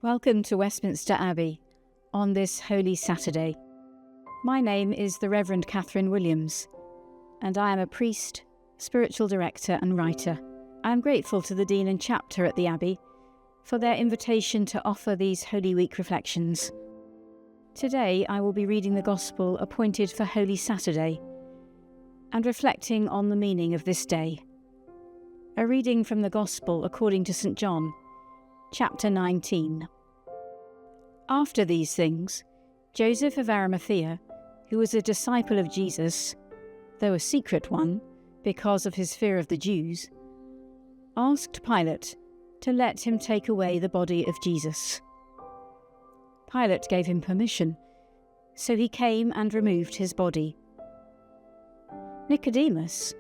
Welcome to Westminster Abbey on this Holy Saturday. My name is the Reverend Catherine Williams, and I am a priest, spiritual director and writer. I am grateful to the Dean and Chapter at the Abbey for their invitation to offer these Holy Week reflections. Today I will be reading the Gospel appointed for Holy Saturday and reflecting on the meaning of this day. A reading from the Gospel according to St. John, chapter 19. After these things, Joseph of Arimathea, who was a disciple of Jesus, though a secret one because of his fear of the Jews, asked Pilate to let him take away the body of Jesus. Pilate gave him permission, so he came and removed his body. Nicodemus,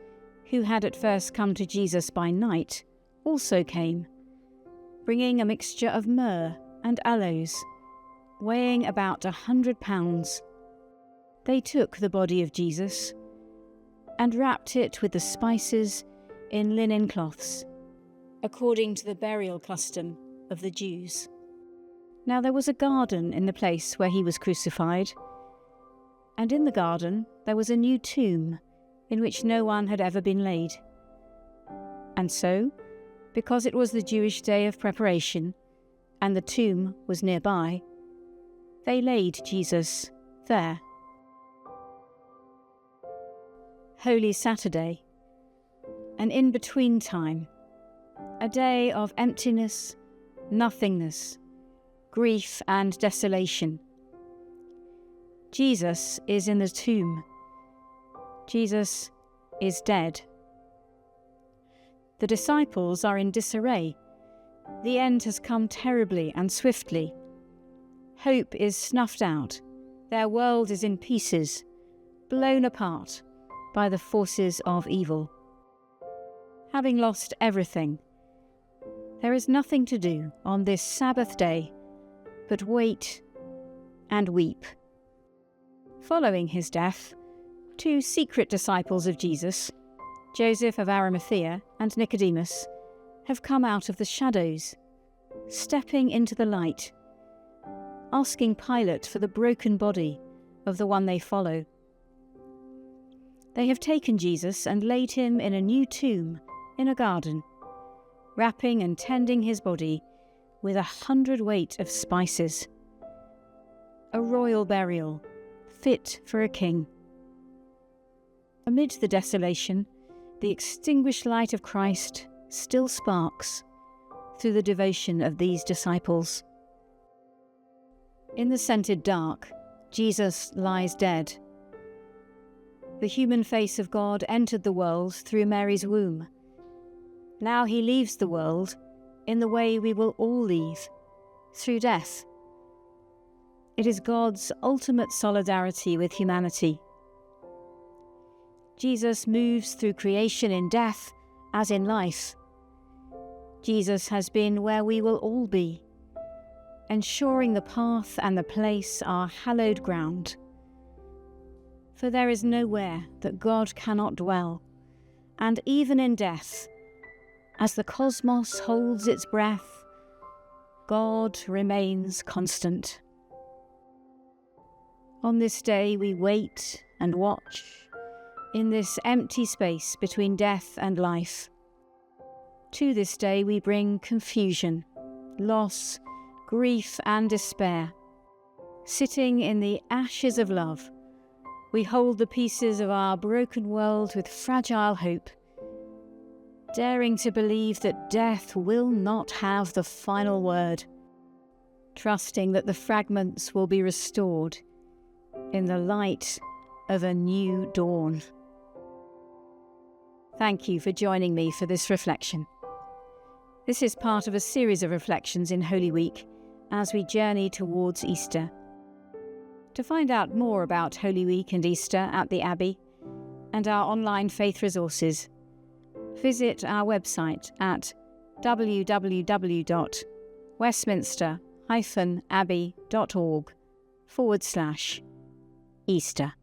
who had at first come to Jesus by night, also came, bringing a mixture of myrrh and aloes, weighing about 100 pounds. They took the body of Jesus and wrapped it with the spices in linen cloths, according to the burial custom of the Jews. Now there was a garden in the place where he was crucified, and in the garden there was a new tomb in which no one had ever been laid. And so, because it was the Jewish day of preparation, and the tomb was nearby, they laid Jesus there. Holy Saturday, an in-between time, a day of emptiness, nothingness, grief and desolation. Jesus is in the tomb. Jesus is dead. The disciples are in disarray. The end has come terribly and swiftly. Hope is snuffed out. Their world is in pieces, blown apart by the forces of evil. Having lost everything, there is nothing to do on this Sabbath day but wait and weep. Following his death, two secret disciples of Jesus, Joseph of Arimathea and Nicodemus, have come out of the shadows, stepping into the light, asking Pilate for the broken body of the one they follow. They have taken Jesus and laid him in a new tomb in a garden, wrapping and tending his body with 100 weight of spices. A royal burial, fit for a king. Amid the desolation, the extinguished light of Christ still sparks through the devotion of these disciples. In the scented dark, Jesus lies dead. The human face of God entered the world through Mary's womb. Now he leaves the world in the way we will all leave, through death. It is God's ultimate solidarity with humanity. Jesus moves through creation in death as in life. Jesus has been where we will all be, ensuring the path and the place are hallowed ground. For there is nowhere that God cannot dwell, and even in death, as the cosmos holds its breath, God remains constant. On this day we wait and watch, in this empty space between death and life. To this day we bring confusion, loss, grief and despair. Sitting in the ashes of love, we hold the pieces of our broken world with fragile hope, daring to believe that death will not have the final word, trusting that the fragments will be restored in the light of a new dawn. Thank you for joining me for this reflection. This is part of a series of reflections in Holy Week as we journey towards Easter. To find out more about Holy Week and Easter at the Abbey and our online faith resources, visit our website at www.westminster-abbey.org/Easter.